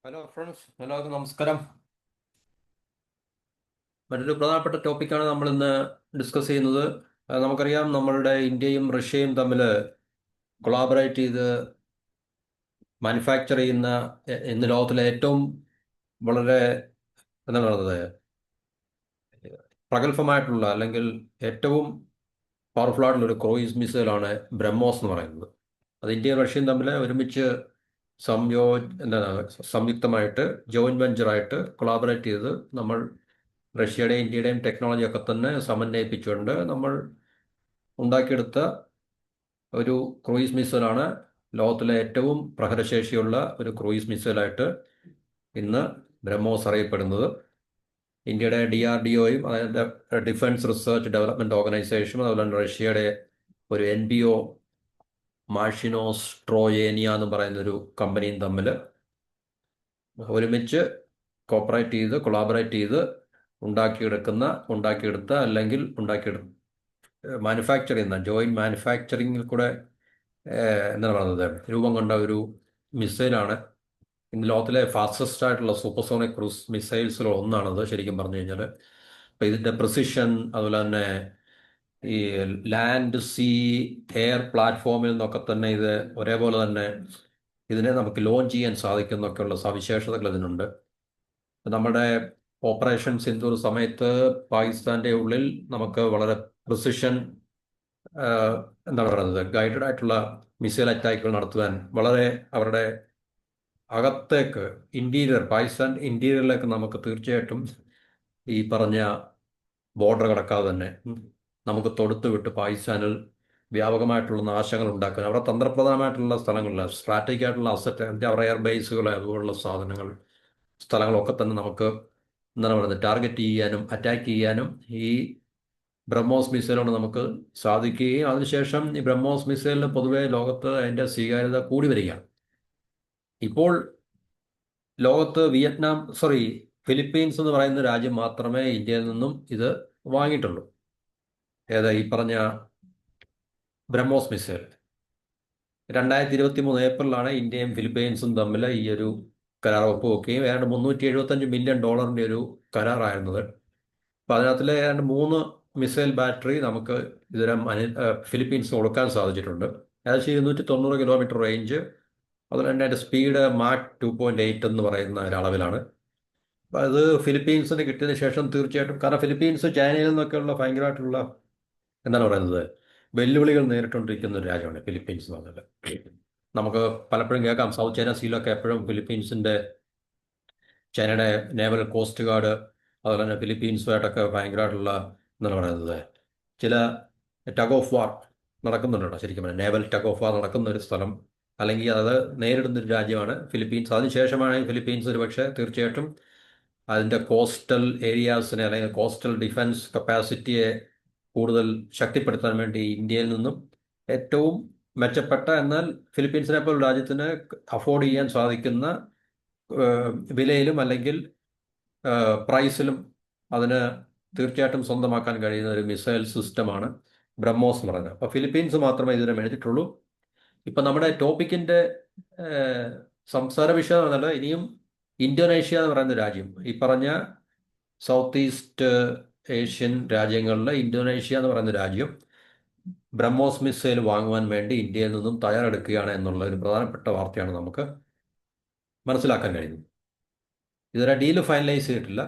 Hello friends, എല്ലാവർക്കും നമസ്കാരം. മറ്റൊരു പ്രധാനപ്പെട്ട ടോപ്പിക്കാണ് നമ്മൾ ഇന്ന് ഡിസ്കസ് ചെയ്യുന്നത്. നമുക്കറിയാം, നമ്മളുടെ ഇന്ത്യയും റഷ്യയും തമ്മിൽ കൊളാബറേറ്റ് ചെയ്ത് മാനുഫാക്ചർ ചെയ്യുന്ന ഇന്ന് ലോകത്തിലെ ഏറ്റവും വളരെ എന്താണ് പറയുന്നത്, പ്രഗത്ഭമായിട്ടുള്ള അല്ലെങ്കിൽ ഏറ്റവും പവർഫുൾ ആയിട്ടുള്ള ഒരു ക്രൂയിസ് മിസൈലാണ് ബ്രഹ്മോസ് എന്ന് പറയുന്നത്. അത് ഇന്ത്യയും റഷ്യയും തമ്മിൽ ഒരുമിച്ച് സംയോ എന്താണ് സംയുക്തമായിട്ട് ജോയിന്റ് വെഞ്ചറായിട്ട് കൊളാബറേറ്റ് ചെയ്ത് നമ്മൾ റഷ്യയുടെയും ഇന്ത്യയുടെയും ടെക്നോളജി ഒക്കെ തന്നെ സമന്വയിപ്പിച്ചുകൊണ്ട് നമ്മൾ ഉണ്ടാക്കിയെടുത്ത ഒരു ക്രൂയിസ് മിസൈലാണ്. ലോകത്തിലെ ഏറ്റവും പ്രഹരശേഷിയുള്ള ഒരു ക്രൂയിസ് മിസൈലായിട്ട് ഇന്ന് ബ്രഹ്മോസ് അറിയപ്പെടുന്നത്. ഇന്ത്യയുടെ DRDOയും അതിൻ്റെ ഡിഫൻസ് റിസർച്ച് ഡെവലപ്മെൻറ്റ് ഓർഗനൈസേഷനും അതുപോലെ തന്നെ റഷ്യയുടെ ഒരു NPO മാഷിനോസ് ട്രോയേനിയ എന്ന് പറയുന്നൊരു കമ്പനിയും തമ്മിൽ ഒരുമിച്ച് കൊളാബറേറ്റ് ചെയ്ത് ഉണ്ടാക്കിയെടുത്ത അല്ലെങ്കിൽ മാനുഫാക്ചർ ചെയ്യുന്ന ജോയിന്റ് മാനുഫാക്ചറിങ്ങിൽ കൂടെ എന്താണ് പറയുന്നത് രൂപം കൊണ്ട ഒരു മിസൈലാണ്. ഇന്ന് ലോകത്തിലെ ഫാസ്റ്റസ്റ്റ് ആയിട്ടുള്ള സൂപ്പർസോണിക് ക്രൂസ് മിസൈൽസിൽ ഒന്നാണത്, ശരിക്കും പറഞ്ഞു കഴിഞ്ഞാൽ. അപ്പം ഇതിൻ്റെ പ്രിസിഷൻ, അതുപോലെ തന്നെ ഈ ലാൻഡ്, സീ, എയർ പ്ലാറ്റ്ഫോമിൽ നിന്നൊക്കെ തന്നെ ഇത് ഒരേപോലെ തന്നെ ഇതിനെ നമുക്ക് ലോഞ്ച് ചെയ്യാൻ സാധിക്കുന്നൊക്കെയുള്ള സവിശേഷതകൾ ഇതിനുണ്ട്. നമ്മുടെ ഓപ്പറേഷൻ സിന്ദൂർ സമയത്ത് പാകിസ്ഥാന്റെ ഉള്ളിൽ നമുക്ക് വളരെ പ്രിസിഷൻ, എന്താണ് പറയുന്നത്, ഗൈഡഡ് ആയിട്ടുള്ള മിസൈൽ അറ്റാക്കുകൾ നടത്തുവാൻ വളരെ അവരുടെ അകത്തേക്ക് പാകിസ്ഥാൻ ഇന്റീരിയറിലേക്ക് നമുക്ക് തീർച്ചയായിട്ടും ഈ പറഞ്ഞ ബോർഡർ കടക്കാതെ തന്നെ നമുക്ക് തൊടുത്ത് വിട്ട് പാകിസ്ഥാനിൽ വ്യാപകമായിട്ടുള്ള നാശങ്ങൾ ഉണ്ടാക്കാൻ അവിടെ തന്ത്രപ്രധാനമായിട്ടുള്ള സ്ഥലങ്ങളിൽ സ്ട്രാറ്റജിക് ആയിട്ടുള്ള അസറ്റ്, അവരുടെ എയർ ബേസുകൾ അതുപോലുള്ള സ്ഥലങ്ങളൊക്കെ തന്നെ നമുക്ക് എന്താണ് പറയുന്നത് ടാർഗറ്റ് ചെയ്യാനും അറ്റാക്ക് ചെയ്യാനും ഈ ബ്രഹ്മോസ് മിസൈലുകൊണ്ട് നമുക്ക് സാധിക്കുകയും അതിനുശേഷം ഈ ബ്രഹ്മോസ് മിസൈലിന് പൊതുവെ ലോകത്ത് അതിൻ്റെ സ്വീകാര്യത കൂടി വരികയാണ്. ഇപ്പോൾ ലോകത്ത് ഫിലിപ്പീൻസ് എന്ന് പറയുന്ന രാജ്യം മാത്രമേ ഇന്ത്യയിൽ നിന്നും ഇത് വാങ്ങിയിട്ടുള്ളൂ. ഈ പറഞ്ഞ ബ്രഹ്മോസ് മിസൈൽ 2023 ഏപ്രിലാണ് ഇന്ത്യയും ഫിലിപ്പീൻസും തമ്മിൽ ഈ ഒരു കരാർ ഒപ്പുവെക്കുകയും ഏതാണ്ട് $375 മില്യൺ ഒരു കരാറായിരുന്നത്. അപ്പോൾ അതിനകത്തിലെ ഏതാണ്ട് 3 മിസൈൽ ബാറ്ററി നമുക്ക് ഇതുവരെ ഫിലിപ്പീൻസിന് കൊടുക്കാൻ സാധിച്ചിട്ടുണ്ട്. ഏകദേശം 290 കിലോമീറ്റർ റേഞ്ച്, അതുപോലെ തന്നെ അതിൻ്റെ സ്പീഡ് മാക് 2.8 എന്ന് പറയുന്ന ഒരളവിലാണ്. അപ്പം അത് ഫിലിപ്പീൻസിന് കിട്ടിയതിന് ശേഷം തീർച്ചയായിട്ടും, കാരണം ഫിലിപ്പീൻസ് ചൈനയിൽ നിന്നൊക്കെയുള്ള ഭയങ്കരമായിട്ടുള്ള എന്താണ് പറയുന്നത് വെല്ലുവിളികൾ നേരിട്ടുകൊണ്ടിരിക്കുന്ന ഒരു രാജ്യമാണ് ഫിലിപ്പീൻസ് എന്ന് പറഞ്ഞാൽ. നമുക്ക് പലപ്പോഴും കേൾക്കാം, സൗത്ത് ചൈന സീലൊക്കെ എപ്പോഴും ചൈനയുടെ നേവൽ കോസ്റ്റ് ഗാർഡ് അതുപോലെ തന്നെ ഫിലിപ്പീൻസുമായിട്ടൊക്കെ ഭയങ്കരമായിട്ടുള്ള എന്താണ് പറയുന്നത് ചില ടഗ് ഓഫ് വാർ നടക്കുന്നുണ്ടോ, ശരിക്കും പറഞ്ഞാൽ നേവൽ ടഗ് ഓഫ് വാർ നടക്കുന്ന ഒരു സ്ഥലം അല്ലെങ്കിൽ അത് നേരിടുന്ന ഒരു രാജ്യമാണ് ഫിലിപ്പീൻസ്. അതിനുശേഷമാണ് ഫിലിപ്പീൻസ് ഒരു പക്ഷേ തീർച്ചയായിട്ടും അതിൻ്റെ കോസ്റ്റൽ ഏരിയാസിനെ അല്ലെങ്കിൽ കോസ്റ്റൽ ഡിഫൻസ് കപ്പാസിറ്റിയെ കൂടുതൽ ശക്തിപ്പെടുത്താൻ വേണ്ടി ഇന്ത്യയിൽ നിന്നും ഏറ്റവും മെച്ചപ്പെട്ട, എന്നാൽ ഫിലിപ്പീൻസിനെ പോലുള്ള രാജ്യത്തിന് അഫോർഡ് ചെയ്യാൻ സാധിക്കുന്ന വിലയിലും അല്ലെങ്കിൽ പ്രൈസിലും അതിന് തീർച്ചയായിട്ടും സ്വന്തമാക്കാൻ കഴിയുന്ന ഒരു മിസൈൽ സിസ്റ്റമാണ് ബ്രഹ്മോസ് എന്ന് പറയുന്നത്. അപ്പോൾ ഫിലിപ്പീൻസ് മാത്രമേ ഇതിനെ മേടിച്ചിട്ടുള്ളൂ. ഇപ്പം നമ്മുടെ ടോപ്പിക്കിൻ്റെ സംസാര വിഷയം എന്നല്ല, ഇനിയും ഇന്തോനേഷ്യ എന്ന് പറയുന്ന രാജ്യം, ഈ പറഞ്ഞ സൗത്ത് ഈസ്റ്റ് ഏഷ്യൻ രാജ്യങ്ങളിൽ ഇന്തോനേഷ്യ എന്ന് പറയുന്ന രാജ്യം ബ്രഹ്മോസ് മിസൈൽ വാങ്ങുവാൻ വേണ്ടി ഇന്ത്യയിൽ നിന്നും തയ്യാറെടുക്കുകയാണ് എന്നുള്ള ഒരു പ്രധാനപ്പെട്ട വാർത്തയാണ് നമുക്ക് മനസ്സിലാക്കാൻ കഴിയുന്നത്. ഇതുവരെ ഡീല് ഫൈനലൈസ് ചെയ്തിട്ടില്ല.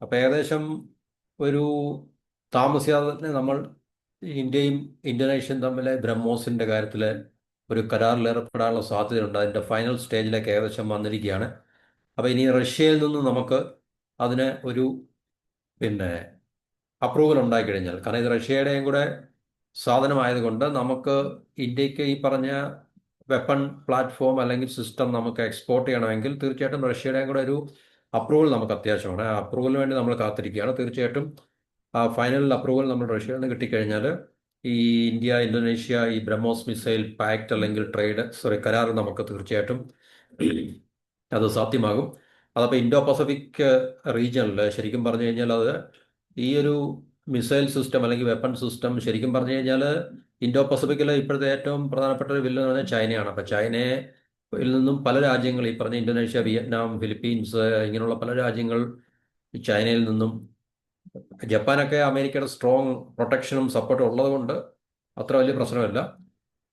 അപ്പോൾ ഏകദേശം ഒരു താമസിയാതെ തന്നെ നമ്മൾ ഇന്ത്യയും ഇന്തോനേഷ്യയും തമ്മിൽ ബ്രഹ്മോസിൻ്റെ കാര്യത്തിൽ ഒരു കരാറിൽ ഏർപ്പെടാനുള്ള സാധ്യതയുണ്ട്. അതിൻ്റെ ഫൈനൽ സ്റ്റേജിലേക്ക് ഏകദേശം വന്നിരിക്കുകയാണ്. അപ്പോൾ ഇനി റഷ്യയിൽ നിന്ന് നമുക്ക് അതിന് ഒരു അപ്രൂവൽ ഉണ്ടായിക്കഴിഞ്ഞാൽ, കാരണം ഇത് റഷ്യയുടെയും കൂടെ സാധനമായതുകൊണ്ട് നമുക്ക് ഇന്ത്യക്ക് ഈ പറഞ്ഞ വെപ്പൺ പ്ലാറ്റ്ഫോം അല്ലെങ്കിൽ സിസ്റ്റം നമുക്ക് എക്സ്പോർട്ട് ചെയ്യണമെങ്കിൽ തീർച്ചയായിട്ടും റഷ്യയുടെയും കൂടെ ഒരു അപ്രൂവൽ നമുക്ക് അത്യാവശ്യമാണ്. ആ അപ്രൂവലിന് വേണ്ടി നമ്മൾ കാത്തിരിക്കുകയാണ്. തീർച്ചയായിട്ടും ആ ഫൈനൽ അപ്രൂവൽ നമ്മൾ റഷ്യയിൽ നിന്ന് കിട്ടിക്കഴിഞ്ഞാൽ ഈ ഇന്ത്യ ഇന്തോനേഷ്യ ഈ ബ്രഹ്മോസ് മിസൈൽ പാക്ട് അല്ലെങ്കിൽ കരാർ നമുക്ക് തീർച്ചയായിട്ടും അത് സാധ്യമാകും. അതപ്പോൾ ഇൻഡോ പസഫിക് റീജിയനിൽ ശരിക്കും പറഞ്ഞു കഴിഞ്ഞാൽ അത് ഈ ഒരു മിസൈൽ സിസ്റ്റം അല്ലെങ്കിൽ വെപ്പൺ സിസ്റ്റം ശരിക്കും പറഞ്ഞു കഴിഞ്ഞാൽ ഇൻഡോ പസഫിക്കിലെ ഇപ്പോഴത്തെ ഏറ്റവും പ്രധാനപ്പെട്ട ഒരു വില്ലൻ എന്ന് പറഞ്ഞാൽ ചൈനയാണ്. അപ്പോൾ ചൈനയെ ിൽ നിന്നും പല രാജ്യങ്ങൾ, ഈ പറഞ്ഞ ഇന്തോനേഷ്യ, വിയറ്റ്നാം, ഫിലിപ്പീൻസ്, ഇങ്ങനെയുള്ള പല രാജ്യങ്ങൾ, ചൈനയിൽ നിന്നും, ജപ്പാനൊക്കെ അമേരിക്കയുടെ സ്ട്രോങ് പ്രൊട്ടക്ഷനും സപ്പോർട്ടും ഉള്ളതുകൊണ്ട് അത്ര വലിയ പ്രശ്നമല്ല.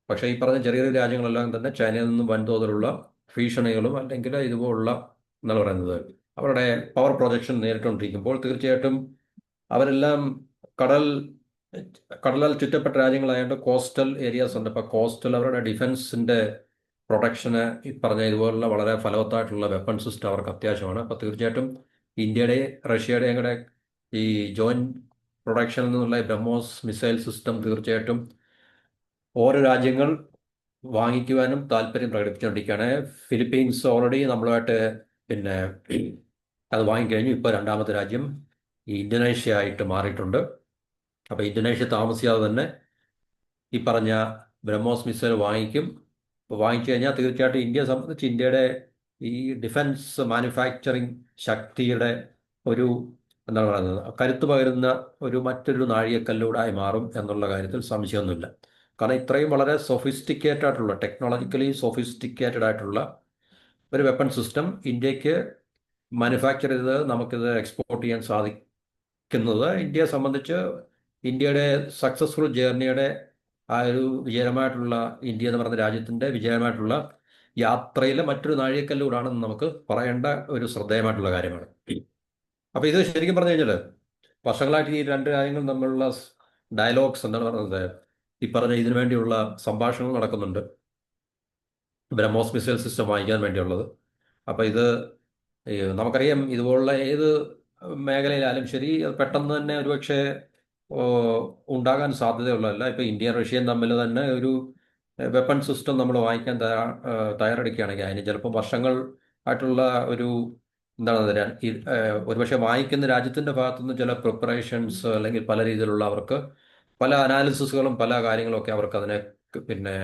പക്ഷേ ഈ പറഞ്ഞ ചെറിയ ചെറിയ രാജ്യങ്ങളെല്ലാം തന്നെ ചൈനയിൽ നിന്നും വൻതോതിലുള്ള ഭീഷണികളും അല്ലെങ്കിൽ ഇതുപോലുള്ള എന്താണ് പറയുന്നത് അവരുടെ പവർ പ്രൊജക്ഷൻ നേരിട്ടുകൊണ്ടിരിക്കുമ്പോൾ തീർച്ചയായിട്ടും അവരെല്ലാം കടൽ കടലാൽ ചുറ്റപ്പെട്ട രാജ്യങ്ങളായതുകൊണ്ട് കോസ്റ്റൽ ഏരിയാസ് ഉണ്ട്. അപ്പോൾ കോസ്റ്റൽ അവരുടെ ഡിഫൻസിന്റെ പ്രൊട്ടക്ഷന് ഈ പറഞ്ഞ ഇതുപോലുള്ള വളരെ ഫലവത്തായിട്ടുള്ള വെപ്പൺ സിസ്റ്റം അവർക്ക് അത്യാവശ്യമാണ്. അപ്പോൾ തീർച്ചയായിട്ടും ഇന്ത്യയുടെ റഷ്യയുടെയും കൂടെ ഈ ജോയിന്റ് പ്രൊഡക്ഷനിൽ നിന്നുള്ള ബ്രഹ്മോസ് മിസൈൽ സിസ്റ്റം തീർച്ചയായിട്ടും ഓരോ രാജ്യങ്ങൾ വാങ്ങിക്കുവാനും താല്പര്യം പ്രകടിപ്പിച്ചുകൊണ്ടിരിക്കുകയാണ്. ഫിലിപ്പീൻസ് ഓൾറെഡി നമ്മളുമായിട്ട് പിന്നെ അത് വാങ്ങിക്കഴിഞ്ഞു. ഇപ്പോൾ രണ്ടാമത്തെ രാജ്യം ഈ ഇന്തോനേഷ്യ ആയിട്ട് മാറിയിട്ടുണ്ട്. അപ്പോൾ ഇന്തോനേഷ്യ താമസിയാതെ തന്നെ ഈ പറഞ്ഞ ബ്രഹ്മോസ് മിസൈൽ വാങ്ങിക്കും. അപ്പോൾ വാങ്ങിച്ചു കഴിഞ്ഞാൽ തീർച്ചയായിട്ടും ഇന്ത്യയെ സംബന്ധിച്ച് ഇന്ത്യയുടെ ഈ ഡിഫൻസ് മാനുഫാക്ചറിങ് ശക്തിയുടെ ഒരു എന്താണ് പറയുന്നത് കരുത്ത് പകരുന്ന മറ്റൊരു നാഴികക്കല്ലൂടായി മാറും എന്നുള്ള കാര്യത്തിൽ സംശയമൊന്നുമില്ല. കാരണം ഇത്രയും വളരെ സൊഫിസ്റ്റിക്കേറ്റഡ് ആയിട്ടുള്ള, ടെക്നോളജിക്കലി സൊഫിസ്റ്റിക്കേറ്റഡ് ആയിട്ടുള്ള ഒരു വെപ്പൺ സിസ്റ്റം ഇന്ത്യക്ക് മാനുഫാക്ചർ ചെയ്ത് നമുക്കിത് എക്സ്പോർട്ട് ചെയ്യാൻ സാധിക്കുന്നത് ഇന്ത്യയെ സംബന്ധിച്ച് ഇന്ത്യയുടെ സക്സസ്ഫുൾ ജേർണിയുടെ ആ ഒരു വിജയമായിട്ടുള്ള, ഇന്ത്യ എന്ന് പറയുന്ന രാജ്യത്തിൻ്റെ വിജയമായിട്ടുള്ള യാത്രയിലെ മറ്റൊരു നാഴികക്കല്ലൂടാണെന്ന് നമുക്ക് പറയേണ്ട ഒരു ശ്രദ്ധേയമായിട്ടുള്ള കാര്യമാണ്. അപ്പോൾ ഇത് ശരിക്കും പറഞ്ഞു കഴിഞ്ഞാൽ വർഷങ്ങളായിട്ട് ഈ രണ്ട് രാജ്യങ്ങൾ തമ്മിലുള്ള ഡയലോഗ്സ് എന്താണ് പറയുന്നത്, ഈ പറഞ്ഞ ഇതിനു വേണ്ടിയുള്ള സംഭാഷണങ്ങൾ നടക്കുന്നുണ്ട്, ബ്രഹ്മോസ് മിസൈൽ സിസ്റ്റം വാങ്ങിക്കാൻ വേണ്ടിയുള്ളത്. അപ്പോൾ ഇത് നമുക്കറിയാം ഇതുപോലുള്ള ഏത് മേഖലയിലായാലും ശരി അത് പെട്ടെന്ന് തന്നെ ഒരുപക്ഷെ ഉണ്ടാകാൻ സാധ്യതയുള്ളതല്ല. ഇപ്പോൾ ഇന്ത്യയും റഷ്യയും തമ്മിൽ തന്നെ ഒരു വെപ്പൺ സിസ്റ്റം നമ്മൾ വാങ്ങിക്കാൻ തയ്യാറെടുക്കുകയാണെങ്കിൽ അതിന് ചിലപ്പോൾ വർഷങ്ങൾ ആയിട്ടുള്ള ഒരു എന്താണ് ഒരുപക്ഷെ വാങ്ങിക്കുന്ന രാജ്യത്തിൻ്റെ ഭാഗത്തുനിന്ന് ചില പ്രിപ്പറേഷൻസ് അല്ലെങ്കിൽ പല രീതിയിലുള്ള അവർക്ക് പല അനാലിസിസുകളും പല കാര്യങ്ങളൊക്കെ അവർക്ക് അതിനെ പിന്നെ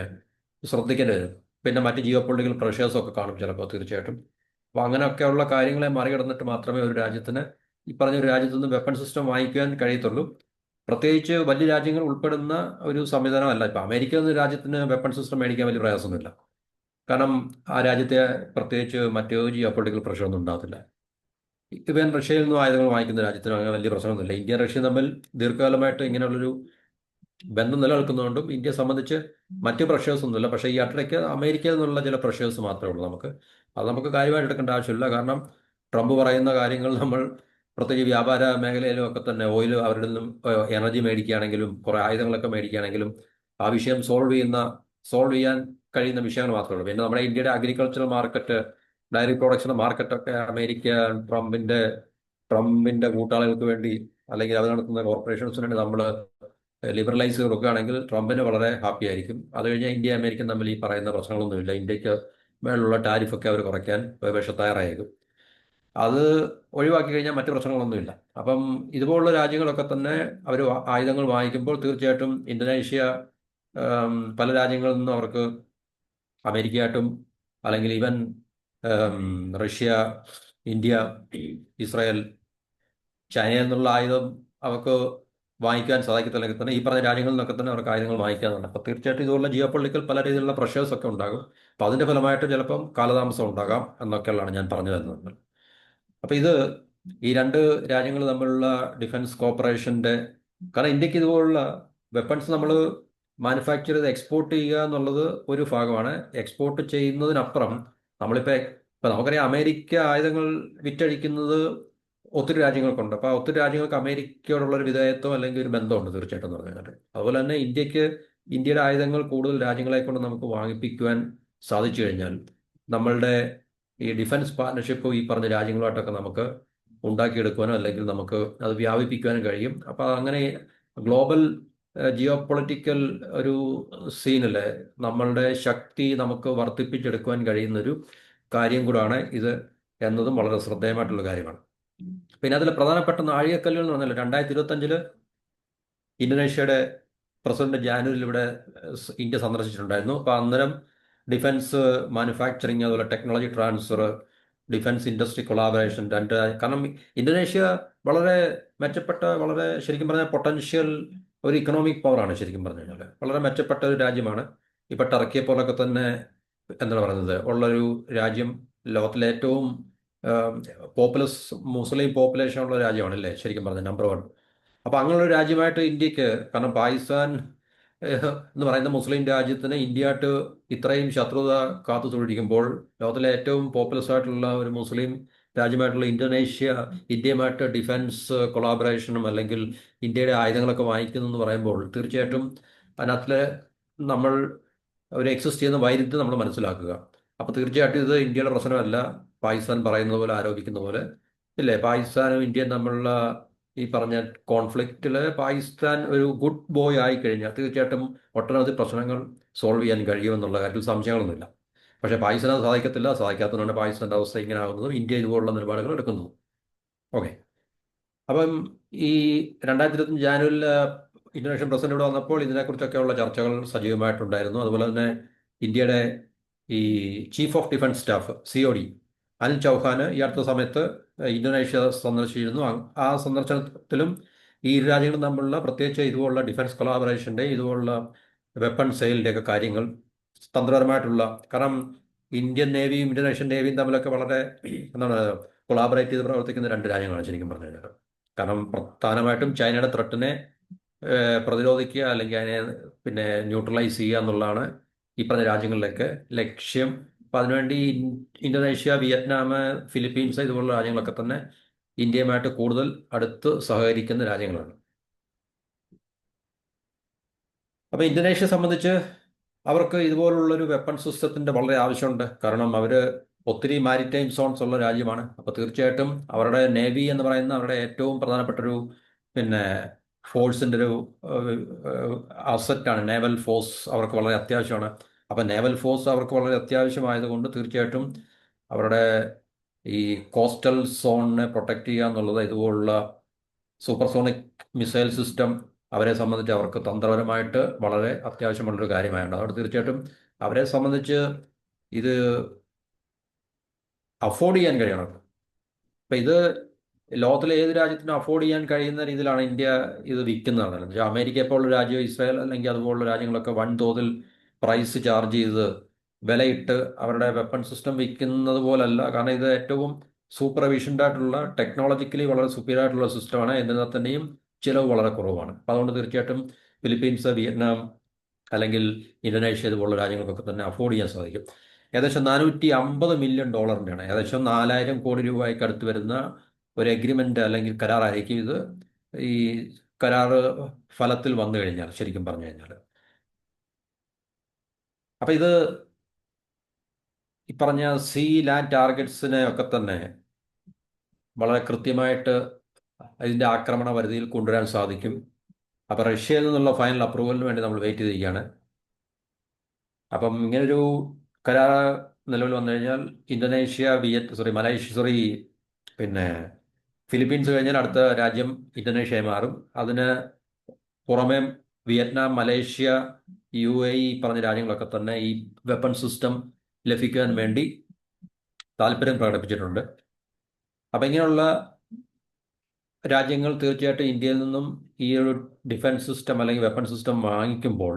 ശ്രദ്ധിക്കേണ്ടി വരും. പിന്നെ മറ്റ് ജിയോ പൊളിറ്റിക്കൽ പ്രഷേഴ്സൊക്കെ കാണും ചിലപ്പോൾ തീർച്ചയായിട്ടും. അപ്പോൾ അങ്ങനെയൊക്കെയുള്ള കാര്യങ്ങളെ മറികടന്നിട്ട് മാത്രമേ ഒരു രാജ്യത്തിന് ഈ പറഞ്ഞ ഒരു രാജ്യത്തു നിന്ന് വെപ്പൺ സിസ്റ്റം വാങ്ങിക്കാൻ കഴിയത്തുള്ളൂ. പ്രത്യേകിച്ച് വലിയ രാജ്യങ്ങൾ ഉൾപ്പെടുന്ന ഒരു സംവിധാനമല്ല. ഇപ്പം അമേരിക്ക എന്ന രാജ്യത്തിന് വെപ്പൺ സിസ്റ്റം മേടിക്കാൻ വലിയ പ്രയാസമൊന്നുമില്ല. കാരണം ആ രാജ്യത്തെ പ്രത്യേകിച്ച് മറ്റ് ജിയോ പൊളിറ്റിക്കൽ പ്രഷറൊന്നും ഉണ്ടാകത്തില്ല. ഇവൻ റഷ്യയിൽ നിന്നും ആയുധങ്ങൾ വാങ്ങിക്കുന്ന രാജ്യത്തിന് അങ്ങനെ വലിയ പ്രശ്നമൊന്നുമില്ല. ഇന്ത്യ റഷ്യ തമ്മിൽ ദീർഘകാലമായിട്ട് ഇങ്ങനെയുള്ളൊരു ബന്ധം നിലനിൽക്കുന്നതുകൊണ്ടും ഇന്ത്യയെ സംബന്ധിച്ച് മറ്റ് പ്രഷേഴ്സ് ഒന്നുമില്ല. പക്ഷേ ഈ അട്ടിടയ്ക്ക് അമേരിക്കയിൽ നിന്നുള്ള ചില പ്രഷേഴ്സ് മാത്രമേ ഉള്ളൂ നമുക്ക്. അത് നമുക്ക് കാര്യമായിട്ട് എടുക്കേണ്ട ആവശ്യമില്ല. കാരണം ട്രംപ് പറയുന്ന കാര്യങ്ങൾ നമ്മൾ പ്രത്യേകിച്ച് വ്യാപാര മേഖലയിലും ഒക്കെ തന്നെ ഓയിൽ അവരുടെ നിന്നും എനർജി മേടിക്കുകയാണെങ്കിലും കുറേ ആയുധങ്ങളൊക്കെ മേടിക്കുകയാണെങ്കിലും ആ വിഷയം സോൾവ് ചെയ്യാൻ കഴിയുന്ന വിഷയങ്ങൾ മാത്രമേ ഉള്ളൂ. പിന്നെ നമ്മുടെ ഇന്ത്യയുടെ അഗ്രികൾച്ചറൽ മാർക്കറ്റ്, ഡയറി പ്രൊഡക്ഷൻ മാർക്കറ്റൊക്കെ അമേരിക്ക ട്രംപിന്റെ കൂട്ടാളികൾക്ക് വേണ്ടി അല്ലെങ്കിൽ അത് നടത്തുന്ന കോർപ്പറേഷൻസിന് വേണ്ടി നമ്മൾ ലിബറലൈസ് കൊടുക്കുകയാണെങ്കിൽ ട്രംപിന് വളരെ ഹാപ്പി ആയിരിക്കും. അത് കഴിഞ്ഞാൽ ഇന്ത്യ അമേരിക്ക തമ്മിൽ ഈ പറയുന്ന പ്രശ്നങ്ങളൊന്നുമില്ല. ഇന്ത്യക്ക് മേലുള്ള ടാരിഫൊക്കെ അവർ കുറയ്ക്കാൻ പക്ഷെ തയ്യാറായേക്കും. അത് ഒഴിവാക്കി കഴിഞ്ഞാൽ മറ്റു പ്രശ്നങ്ങളൊന്നുമില്ല. അപ്പം ഇതുപോലുള്ള രാജ്യങ്ങളൊക്കെ തന്നെ അവർ ആയുധങ്ങൾ വാങ്ങിക്കുമ്പോൾ തീർച്ചയായിട്ടും ഇന്തോനേഷ്യ പല രാജ്യങ്ങളിൽ നിന്നും അവർക്ക് അമേരിക്കയായിട്ടും അല്ലെങ്കിൽ ഈവൻ റഷ്യ, ഇന്ത്യ, ഇസ്രായേൽ, ചൈനയിൽ നിന്നുള്ള ആയുധം അവർക്ക് വാങ്ങിക്കാൻ സാധിക്കത്തില്ലെങ്കിൽ തന്നെ ഈ പറഞ്ഞ രാജ്യങ്ങളിൽ നിന്നൊക്കെ തന്നെ അവർക്ക് ആയുധങ്ങൾ വാങ്ങിക്കാന്നുണ്ട്. അപ്പോൾ തീർച്ചയായിട്ടും ഇതുപോലുള്ള ജിയോ പൊളിറ്റിക്കൽ പല രീതിയിലുള്ള പ്രഷേഴ്സ് ഒക്കെ ഉണ്ടാകും. അപ്പോൾ അതിൻ്റെ ഫലമായിട്ട് ചിലപ്പം കാലതാമസം ഉണ്ടാകാം എന്നൊക്കെയുള്ളതാണ് ഞാൻ പറഞ്ഞു തരുന്നത്. അപ്പോൾ ഇത് ഈ രണ്ട് രാജ്യങ്ങൾ തമ്മിലുള്ള ഡിഫൻസ് കോപ്പറേഷൻ്റെ, കാരണം ഇന്ത്യക്ക് ഇതുപോലുള്ള വെപ്പൺസ് നമ്മൾ മാനുഫാക്ചർ ചെയ്ത് എക്സ്പോർട്ട് ചെയ്യുക എന്നുള്ളത് ഒരു ഭാഗമാണ്. എക്സ്പോർട്ട് ചെയ്യുന്നതിനപ്പുറം ഇപ്പോൾ നമുക്കറിയാം അമേരിക്ക ആയുധങ്ങൾ വിറ്റഴിക്കുന്നത് ഒത്തിരി രാജ്യങ്ങൾക്കുണ്ട്. അപ്പോൾ ഒത്തിരി രാജ്യങ്ങൾക്ക് അമേരിക്കയോടുള്ളൊരു വിധേയത്വം അല്ലെങ്കിൽ ഒരു ബന്ധമുണ്ട് തീർച്ചയായിട്ടും എന്ന് പറഞ്ഞാൽ. അതുപോലെ തന്നെ ഇന്ത്യയുടെ ആയുധങ്ങൾ കൂടുതൽ രാജ്യങ്ങളെ കൊണ്ട് നമുക്ക് വാങ്ങിപ്പിക്കുവാൻ സാധിച്ചു കഴിഞ്ഞാൽ നമ്മളുടെ ഈ ഡിഫൻസ് പാർട്ണർഷിപ്പ് ഈ പറഞ്ഞ രാജ്യങ്ങളുമായിട്ടൊക്കെ നമുക്ക് ഉണ്ടാക്കിയെടുക്കുവാനോ അല്ലെങ്കിൽ നമുക്ക് അത് വ്യാപിപ്പിക്കുവാനും കഴിയും. അപ്പോൾ അങ്ങനെ ഗ്ലോബൽ ജിയോ പൊളിറ്റിക്കൽ ഒരു സീനിൽ നമ്മളുടെ ശക്തി നമുക്ക് വർദ്ധിപ്പിച്ചെടുക്കുവാൻ കഴിയുന്നൊരു കാര്യം കൂടാണ് ഇത് എന്നതും വളരെ ശ്രദ്ധേയമായിട്ടുള്ള കാര്യമാണ്. പിന്നെ അതിൽ പ്രധാനപ്പെട്ട നാഴികക്കല്ലുകൾ എന്ന് പറഞ്ഞാൽ 2025 ഇന്തോനേഷ്യയുടെ പ്രസിഡന്റ് ജാനുവരിയിൽ ഇവിടെ ഇന്ത്യ സന്ദർശിച്ചിട്ടുണ്ടായിരുന്നു. അപ്പോൾ അന്നേരം ഡിഫൻസ് മാനുഫാക്ചറിങ്, അതുപോലെ technology transfer, defence industry collaboration കാരണം ഇന്തോനേഷ്യ വളരെ മെച്ചപ്പെട്ട, വളരെ ശരിക്കും പറഞ്ഞാൽ പൊട്ടൻഷ്യൽ ഒരു ഇക്കണോമിക് പവറാണ്. ശരിക്കും പറഞ്ഞു കഴിഞ്ഞാൽ വളരെ മെച്ചപ്പെട്ട ഒരു രാജ്യമാണ്. ഇപ്പം ടർക്കിയെ പോലൊക്കെ തന്നെ എന്താണ് പറയുന്നത് ഉള്ളൊരു രാജ്യം, ലോകത്തിലെ ഏറ്റവും പോപ്പുലസ് മുസ്ലിം പോപ്പുലേഷൻ ഉള്ള രാജ്യമാണ് അല്ലേ ശരിക്കും പറഞ്ഞത്, നമ്പർ വൺ. അപ്പോൾ അങ്ങനെയുള്ള രാജ്യമായിട്ട് ഇന്ത്യക്ക്, കാരണം പാകിസ്ഥാൻ എന്ന് പറയുന്ന മുസ്ലിം രാജ്യത്തിന് ഇന്ത്യയായിട്ട് ഇത്രയും ശത്രുത കാത്തു സൂക്ഷിക്കുമ്പോൾ, ലോകത്തിലെ ഏറ്റവും പോപ്പുലസ് ആയിട്ടുള്ള ഒരു മുസ്ലിം രാജ്യമായിട്ടുള്ള ഇന്തോനേഷ്യ ഇന്ത്യയുമായിട്ട് ഡിഫൻസ് കൊളാബറേഷനും അല്ലെങ്കിൽ ഇന്ത്യയുടെ ആയുധങ്ങളൊക്കെ വാങ്ങിക്കുന്നു എന്ന് പറയുമ്പോൾ, തീർച്ചയായിട്ടും അതിനകത്തിലെ നമ്മൾ ഒരു എക്സിസ്റ്റ് ചെയ്യുന്ന വൈരുദ്ധ്യം നമ്മൾ മനസ്സിലാക്കുക. അപ്പോൾ തീർച്ചയായിട്ടും ഇത് ഇന്ത്യയുടെ പ്രശ്നമല്ല, പാകിസ്ഥാൻ പറയുന്നത് പോലെ, ആരോപിക്കുന്ന പോലെ ഇല്ലേ. പാകിസ്ഥാനും ഇന്ത്യയും തമ്മിലുള്ള ഈ പറഞ്ഞ കോൺഫ്ലിക്റ്റിൽ പാകിസ്ഥാൻ ഒരു ഗുഡ് ബോയ് ആയി കഴിഞ്ഞാൽ തീർച്ചയായിട്ടും ഒട്ടനവധി പ്രശ്നങ്ങൾ സോൾവ് ചെയ്യാൻ കഴിയുമെന്നുള്ള കാര്യത്തിൽ സംശയങ്ങളൊന്നുമില്ല. പക്ഷേ പാകിസ്ഥാൻ അത് സാധിക്കത്തില്ല. സാധിക്കാത്തതുകൊണ്ടാണ് പാകിസ്ഥാൻ്റെ അവസ്ഥ ഇങ്ങനെ ആകുന്നതും ഇന്ത്യ ഇതുപോലുള്ള നിലപാടുകൾ എടുക്കുന്നതും. ഓക്കെ. അപ്പം ഈ 2025 ജാനുവരിയിൽ ഇന്തോനേഷ്യൻ പ്രസിഡന്റ് ഇവിടെ വന്നപ്പോൾ ഇതിനെക്കുറിച്ചൊക്കെയുള്ള ചർച്ചകൾ സജീവമായിട്ടുണ്ടായിരുന്നു. അതുപോലെ തന്നെ ഇന്ത്യയുടെ ഈ chief of defence staff COD Anil ചൗഹാന് ഈ അടുത്ത സമയത്ത് ഇന്തോനേഷ്യ സന്ദർശിച്ചിരുന്നു. ആ സന്ദർശനത്തിലും ഈ ഇരു രാജ്യങ്ങളും തമ്മിലുള്ള പ്രത്യേകിച്ച് ഇതുപോലുള്ള ഡിഫൻസ് കൊളാബറേഷൻ്റെ, ഇതുപോലുള്ള വെപ്പൺ സെയിലിൻ്റെ ഒക്കെ കാര്യങ്ങൾ തന്ത്രപരമായിട്ടുള്ള, കാരണം ഇന്ത്യൻ നേവിയും ഇന്തോനേഷ്യൻ നേവിയും തമ്മിലൊക്കെ വളരെ എന്താണ് കൊളാബറേറ്റ് ചെയ്ത് പ്രവർത്തിക്കുന്ന രണ്ട് രാജ്യങ്ങളാണ് ശരിക്കും പറഞ്ഞു കഴിഞ്ഞാൽ. കാരണം പ്രധാനമായിട്ടും ചൈനയുടെ ത്രെട്ടിനെ പ്രതിരോധിക്കുക അല്ലെങ്കിൽ അതിനെ പിന്നെ ന്യൂട്രലൈസ് ചെയ്യുക എന്നുള്ളതാണ് ഈ പറഞ്ഞ രാജ്യങ്ങളിലൊക്കെ ലക്ഷ്യം. അപ്പം അതിനുവേണ്ടി ഇന്തോനേഷ്യ, വിയറ്റ്നാം, ഫിലിപ്പീൻസ് ഇതുപോലുള്ള രാജ്യങ്ങളൊക്കെ തന്നെ ഇന്ത്യയുമായിട്ട് കൂടുതൽ അടുത്ത് സഹകരിക്കുന്ന രാജ്യങ്ങളാണ്. അപ്പോൾ ഇന്തോനേഷ്യയെ സംബന്ധിച്ച് അവർക്ക് ഇതുപോലുള്ളൊരു വെപ്പൺ സിസ്റ്റത്തിൻ്റെ വളരെ ആവശ്യമുണ്ട്. കാരണം അവർ ഒത്തിരി മാരിടൈം സോൺസ് ഉള്ള രാജ്യമാണ്. അപ്പോൾ തീർച്ചയായിട്ടും അവരുടെ നേവി എന്ന് പറയുന്ന അവരുടെ ഏറ്റവും പ്രധാനപ്പെട്ടൊരു പിന്നെ ഫോഴ്സിൻ്റെ ഒരു അസറ്റാണ്. നേവൽ ഫോഴ്സ് അവർക്ക് വളരെ അത്യാവശ്യമാണ്. അപ്പം നേവൽ ഫോഴ്സ് അവർക്ക് വളരെ അത്യാവശ്യമായതുകൊണ്ട് തീർച്ചയായിട്ടും അവരുടെ ഈ കോസ്റ്റൽ സോണിനെ പ്രൊട്ടക്റ്റ് ചെയ്യുക എന്നുള്ളത്, ഇതുപോലുള്ള സൂപ്പർസോണിക് മിസൈൽ സിസ്റ്റം അവരെ സംബന്ധിച്ച് അവർക്ക് തന്ത്രപരമായിട്ട് വളരെ അത്യാവശ്യമുള്ളൊരു കാര്യമായുണ്ട്. അതുകൊണ്ട് തീർച്ചയായിട്ടും അവരെ സംബന്ധിച്ച് ഇത് അഫോർഡ് ചെയ്യാൻ കഴിയണം. അപ്പം ഇത് ലോകത്തിലെ ഏത് രാജ്യത്തിനും അഫോർഡ് ചെയ്യാൻ കഴിയുന്ന രീതിയിലാണ് ഇന്ത്യ ഇത് വിൽക്കുന്നതാണ്. എന്ന് വെച്ചാൽ അമേരിക്ക പോലുള്ള രാജ്യം, ഇസ്രായേൽ അല്ലെങ്കിൽ അതുപോലുള്ള രാജ്യങ്ങളൊക്കെ വൻതോതിൽ പ്രൈസ് ചാർജ് ചെയ്ത് വിലയിട്ട് അവരുടെ വെപ്പൺ സിസ്റ്റം വിൽക്കുന്നത് പോലല്ല. കാരണം ഇത് ഏറ്റവും സൂപ്പർ എഫിഷ്യൻ്റ് ആയിട്ടുള്ള, ടെക്നോളജിക്കലി വളരെ സുപ്പീരിയർ ആയിട്ടുള്ള സിസ്റ്റമാണ്. എന്നാൽ തന്നെയും ചിലവ് വളരെ കുറവാണ്. അപ്പോൾ അതുകൊണ്ട് തീർച്ചയായിട്ടും ഫിലിപ്പീൻസ്, വിയറ്റ്നാം അല്ലെങ്കിൽ ഇന്തോനേഷ്യ ഇതുപോലുള്ള രാജ്യങ്ങൾക്കൊക്കെ തന്നെ അഫോർഡ് ചെയ്യാൻ സാധിക്കും. ഏകദേശം $450 മില്യൺ ഏകദേശം 4000 കോടി രൂപയ്ക്ക് അടുത്ത് വരുന്ന ഒരു എഗ്രിമെൻ്റ് അല്ലെങ്കിൽ കരാറായിരിക്കും ഇത്. ഈ കരാറ് ഫലത്തിൽ വന്നു കഴിഞ്ഞാൽ, ശരിക്കും പറഞ്ഞു കഴിഞ്ഞാൽ. അപ്പം ഇത് ഈ പറഞ്ഞ സീ ലാൻഡ് ടാർഗറ്റ്സിനെ ഒക്കെ തന്നെ വളരെ കൃത്യമായിട്ട് അതിൻ്റെ ആക്രമണ പരിധിയിൽ കൊണ്ടുവരാൻ സാധിക്കും. അപ്പം റഷ്യയിൽ നിന്നുള്ള ഫൈനൽ അപ്രൂവലിന് വേണ്ടി നമ്മൾ വെയിറ്റ് ചെയ്തിരിക്കുകയാണ്. അപ്പം ഇങ്ങനൊരു കരാർ നിലവിൽ വന്നു കഴിഞ്ഞാൽ ഇന്തോനേഷ്യ, മലേഷ്യ, പിന്നെ ഫിലിപ്പീൻസ് കഴിഞ്ഞാൽ അടുത്ത രാജ്യം ഇന്തോനേഷ്യയായി മാറും. അതിന് പുറമെ വിയറ്റ്നാം, മലേഷ്യ, UAE പറഞ്ഞ രാജ്യങ്ങളൊക്കെ തന്നെ ഈ വെപ്പൺ സിസ്റ്റം ലഭിക്കാൻ വേണ്ടി താല്പര്യം പ്രകടിപ്പിച്ചിട്ടുണ്ട്. അപ്പം ഇങ്ങനെയുള്ള രാജ്യങ്ങൾ തീർച്ചയായിട്ടും ഇന്ത്യയിൽ നിന്നും ഈ ഒരു ഡിഫൻസ് സിസ്റ്റം അല്ലെങ്കിൽ വെപ്പൺ സിസ്റ്റം വാങ്ങിക്കുമ്പോൾ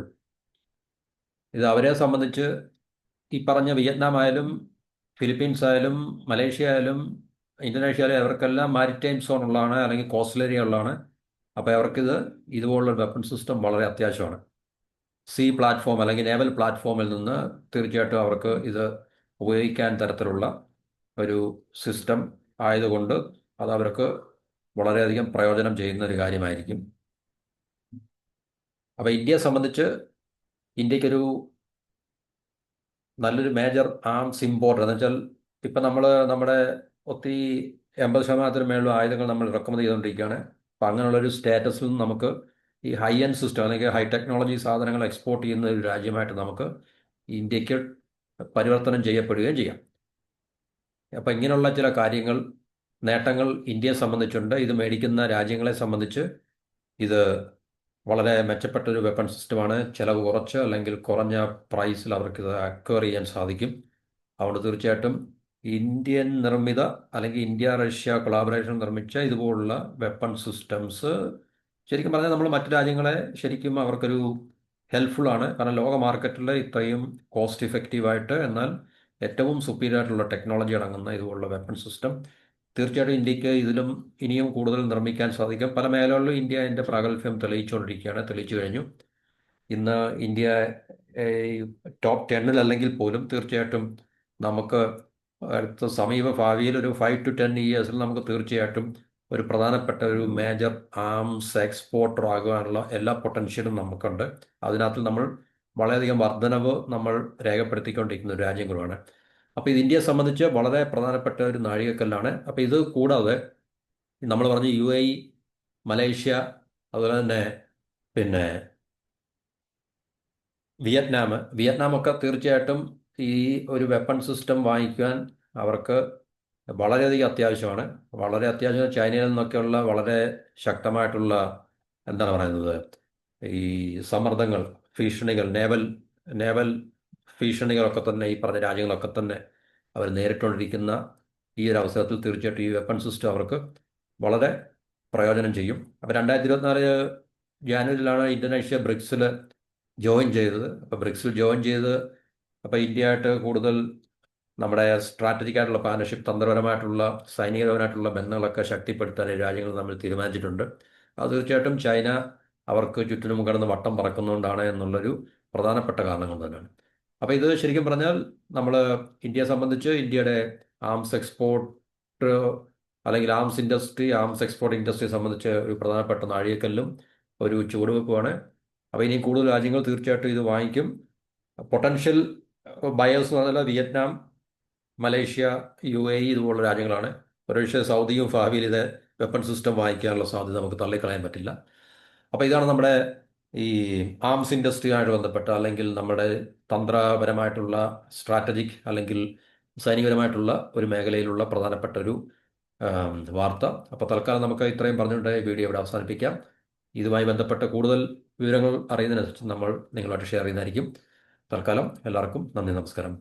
ഇത് അവരെ സംബന്ധിച്ച് ഈ പറഞ്ഞ വിയറ്റ്നാം ആയാലും ഫിലിപ്പീൻസ് ആയാലും മലേഷ്യ ആയാലും ഇന്തോനേഷ്യ ആയാലും അവർക്കെല്ലാം മാരിടൈം സോൺ ഉള്ളതാണ് അല്ലെങ്കിൽ കോസ്റ്റൽ ഏരിയ ഉള്ളതാണ്. അപ്പോൾ അവർക്കിത് ഇതുപോലുള്ള വെപ്പൺ സിസ്റ്റം വളരെ അത്യാവശ്യമാണ്. സീ പ്ലാറ്റ്ഫോം അല്ലെങ്കിൽ നേവൽ പ്ലാറ്റ്ഫോമിൽ നിന്ന് തീർച്ചയായിട്ടും അവർക്ക് ഇത് ഉപയോഗിക്കാൻ തരത്തിലുള്ള ഒരു സിസ്റ്റം ആയതുകൊണ്ട് അത് അവർക്ക് വളരെയധികം പ്രയോജനം ചെയ്യുന്ന ഒരു കാര്യമായിരിക്കും. അപ്പോൾ ഇന്ത്യയെ സംബന്ധിച്ച് ഇന്ത്യക്കൊരു നല്ലൊരു മേജർ ആംസ് ഇമ്പോർട്ട് എന്ന് വെച്ചാൽ ഇപ്പം നമ്മൾ നമ്മുടെ ഒത്തിരി 80% മേലുള്ള ആയുധങ്ങൾ നമ്മൾ ഇറക്കുമതി ചെയ്തുകൊണ്ടിരിക്കുകയാണ്. അപ്പം അങ്ങനെയുള്ളൊരു സ്റ്റാറ്റസിൽ നിന്ന് നമുക്ക് ഈ ഹൈ എൻഡ് സിസ്റ്റം അല്ലെങ്കിൽ ഹൈ ടെക്നോളജി സാധനങ്ങൾ എക്സ്പോർട്ട് ചെയ്യുന്ന ഒരു രാജ്യമായിട്ട് നമുക്ക് ഇന്ത്യക്ക് പരിവർത്തനം ചെയ്യപ്പെടുകയും ചെയ്യാം. അപ്പം ഇങ്ങനെയുള്ള ചില കാര്യങ്ങൾ, നേട്ടങ്ങൾ ഇന്ത്യയെ സംബന്ധിച്ചുണ്ട്. ഇത് മേടിക്കുന്ന രാജ്യങ്ങളെ സംബന്ധിച്ച് ഇത് വളരെ മെച്ചപ്പെട്ടൊരു വെപ്പൺ സിസ്റ്റമാണ്. ചിലവ് കുറച്ച് അല്ലെങ്കിൽ കുറഞ്ഞ പ്രൈസിൽ അവർക്കിത് അക്വയർ ചെയ്യാൻ സാധിക്കും. അതുകൊണ്ട് തീർച്ചയായിട്ടും ഇന്ത്യൻ നിർമ്മിത അല്ലെങ്കിൽ ഇന്ത്യ റഷ്യ കൊളാബറേഷൻ നിർമ്മിച്ച ഇതുപോലുള്ള വെപ്പൺ സിസ്റ്റംസ് ശരിക്കും പറഞ്ഞാൽ നമ്മൾ മറ്റു രാജ്യങ്ങളെ ശരിക്കും അവർക്കൊരു ഹെൽപ്ഫുള്ളാണ്. കാരണം ലോക മാർക്കറ്റിൽ ഇത്രയും കോസ്റ്റ് ഇഫക്റ്റീവായിട്ട് എന്നാൽ ഏറ്റവും സുപ്പീരിയർ ആയിട്ടുള്ള ടെക്നോളജി അടങ്ങുന്ന ഇതുപോലുള്ള വെപ്പൺ സിസ്റ്റം തീർച്ചയായിട്ടും ഇന്ത്യക്ക് ഇതിലും ഇനിയും കൂടുതൽ നിർമ്മിക്കാൻ സാധിക്കും. പല മേഖലകളിലും ഇന്ത്യ അതിൻ്റെ പ്രാഗൽഭ്യം തെളിയിച്ചുകൊണ്ടിരിക്കുകയാണ്, തെളിയിച്ചു കഴിഞ്ഞു. ഇന്ന് ഇന്ത്യ ടോപ്പ് 10 അല്ലെങ്കിൽ പോലും തീർച്ചയായിട്ടും നമുക്ക് അടുത്ത സമീപ ഭാവിയിൽ ഒരു 5 to 10 ഇയേഴ്സിൽ നമുക്ക് തീർച്ചയായിട്ടും ഒരു പ്രധാനപ്പെട്ട ഒരു മേജർ ആംസ് എക്സ്പോർട്ടർ ആകുവാനുള്ള എല്ലാ പൊട്ടൻഷ്യലും നമുക്കുണ്ട്. അതിനകത്ത് നമ്മൾ വളരെയധികം വർധനവ് നമ്മൾ രേഖപ്പെടുത്തിക്കൊണ്ടിരിക്കുന്ന ഒരു രാജ്യങ്ങളുമാണ്. അപ്പോൾ ഇത് ഇന്ത്യയെ സംബന്ധിച്ച് വളരെ പ്രധാനപ്പെട്ട ഒരു നാഴികക്കല്ലാണ്. അപ്പോൾ ഇത് കൂടാതെ നമ്മൾ പറഞ്ഞ UAE, മലേഷ്യ, അതുപോലെ തന്നെ പിന്നെ വിയറ്റ്നാമൊക്കെ തീർച്ചയായിട്ടും ഈ ഒരു വെപ്പൺ സിസ്റ്റം വാങ്ങിക്കുവാൻ അവർക്ക് വളരെയധികം അത്യാവശ്യമാണ്. വളരെ അത്യാവശ്യം. ചൈനയിൽ നിന്നൊക്കെയുള്ള വളരെ ശക്തമായിട്ടുള്ള എന്താണ് പറയുന്നത്, ഈ സമ്മർദ്ദങ്ങൾ, ഭീഷണികൾ, നേവൽ ഭീഷണികളൊക്കെ തന്നെ ഈ പറഞ്ഞ രാജ്യങ്ങളൊക്കെ തന്നെ അവർ നേരിട്ടുകൊണ്ടിരിക്കുന്ന ഈ ഒരു അവസരത്തിൽ തീർച്ചയായിട്ടും ഈ വെപ്പൺ സിസ്റ്റം അവർക്ക് വളരെ പ്രയോജനം ചെയ്യും. അപ്പോൾ 2024 ജാനുവരിയിലാണ് ഇന്തോനേഷ്യ ബ്രിക്സിൽ ജോയിൻ ചെയ്തത്. അപ്പോൾ ബ്രിക്സിൽ ജോയിൻ ചെയ്ത് അപ്പോൾ ഇന്ത്യയായിട്ട് കൂടുതൽ നമ്മുടെ സ്ട്രാറ്റജിക് ആയിട്ടുള്ള പാർട്ണർഷിപ്പ്, തന്ത്രപരമായിട്ടുള്ള സൈനികപരമായിട്ടുള്ള ബന്ധങ്ങളൊക്കെ ശക്തിപ്പെടുത്താൻ ഈ രാജ്യങ്ങൾ തമ്മിൽ തീരുമാനിച്ചിട്ടുണ്ട്. അത് തീർച്ചയായിട്ടും ചൈന അവർക്ക് ചുറ്റിനും കിടന്ന് വട്ടം പറക്കുന്നുകൊണ്ടാണ് എന്നുള്ളൊരു പ്രധാനപ്പെട്ട കാരണങ്ങൾ തന്നെയാണ്. അപ്പോൾ ഇത് ശരിക്കും പറഞ്ഞാൽ നമ്മൾ ഇന്ത്യയെ സംബന്ധിച്ച് ഇന്ത്യയുടെ ആംസ് എക്സ്പോർട്ട് അല്ലെങ്കിൽ ആംസ് എക്സ്പോർട്ട് ഇൻഡസ്ട്രിയെ സംബന്ധിച്ച് ഒരു പ്രധാനപ്പെട്ട നാഴികക്കല്ലും ഒരു ചുവടുവെപ്പുമാണ്. അപ്പോൾ ഇനി കൂടുതൽ രാജ്യങ്ങൾ തീർച്ചയായിട്ടും ഇത് വാങ്ങിക്കും. പൊട്ടൻഷ്യൽ ബയേഴ്സ് എന്ന് പറഞ്ഞാൽ വിയറ്റ്നാം, മലേഷ്യ, UAE ഇതുപോലുള്ള രാജ്യങ്ങളാണ്. ഒരുപക്ഷെ സൗദിയും ഭാവിയിൽ ഇത് വെപ്പൺ സിസ്റ്റം വാങ്ങിക്കാനുള്ള സാധ്യത നമുക്ക് തള്ളിക്കളയാൻ പറ്റില്ല. അപ്പോൾ ഇതാണ് നമ്മുടെ ഈ ആംസ് ഇൻഡസ്ട്രിയുമായിട്ട് ബന്ധപ്പെട്ട അല്ലെങ്കിൽ നമ്മുടെ തന്ത്രപരമായിട്ടുള്ള സ്ട്രാറ്റജിക് അല്ലെങ്കിൽ സൈനികപരമായിട്ടുള്ള ഒരു മേഖലയിലുള്ള പ്രധാനപ്പെട്ട ഒരു വാർത്ത. അപ്പോൾ തൽക്കാലം നമുക്ക് ഇത്രയും പറഞ്ഞുകൊണ്ട് ഈ വീഡിയോ ഇവിടെ അവസാനിപ്പിക്കാം. ഇതുമായി ബന്ധപ്പെട്ട കൂടുതൽ വിവരങ്ങൾ അറിയുന്നതിനനുസരിച്ച് നമ്മൾ നിങ്ങളുമായിട്ട് ഷെയർ ചെയ്യുന്നതായിരിക്കും. തൽക്കാലം എല്ലാവർക്കും നന്ദി, നമസ്കാരം.